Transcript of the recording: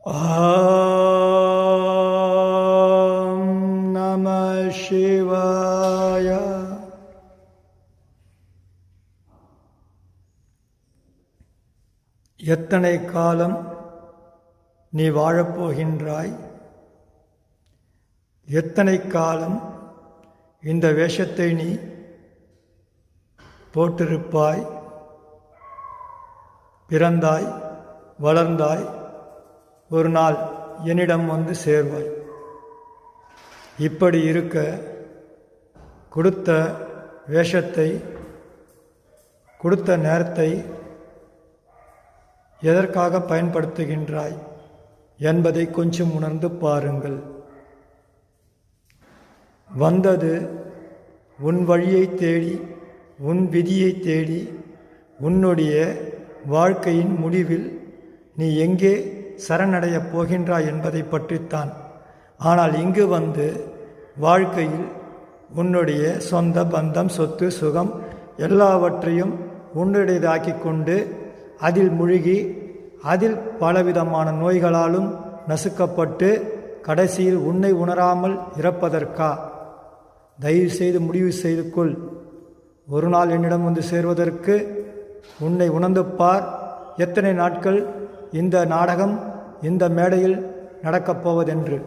ஓம் நம சிவாய. எத்தனை காலம் நீ வாழப்போகின்றாய்? எத்தனை காலம் இந்த வேஷத்தை நீ போட்டிருப்பாய்? பிறந்தாய், வளர்ந்தாய், ஒரு நாள் என்னிடம் வந்து சேர்வாய். இப்படி இருக்க கொடுத்த வேஷத்தை, கொடுத்த நேரத்தை எதற்காக பயன்படுத்துகின்றாய் என்பதை கொஞ்சம் உணர்ந்து பாருங்கள். வந்தது உன் வழியை தேடி, உன் விதியை தேடி, உன்னுடைய வாழ்க்கையின் முடிவில் நீ எங்கே சரணடையப் போகின்றாய் என்பதை பற்றித்தான். ஆனால் இங்கு வந்து வாழ்க்கையில் உன்னுடைய சொந்த பந்தம், சொத்து, சுகம் எல்லாவற்றையும் உன்னுடையதாக்கி கொண்டு அதில் முழுகி அதில் பலவிதமான நோய்களாலும் நசுக்கப்பட்டு கடைசியில் உன்னை உணராமல் இறப்பதற்கா? தயவு செய்து முடிவு செய்து கொள். ஒரு நாள் என்னிடம் வந்து சேர்வதற்கு உன்னை உணர்ந்து பார். எத்தனை நாட்கள் இந்த நாடகம் இந்த மேடையில் நடக்கப் போவதென்று.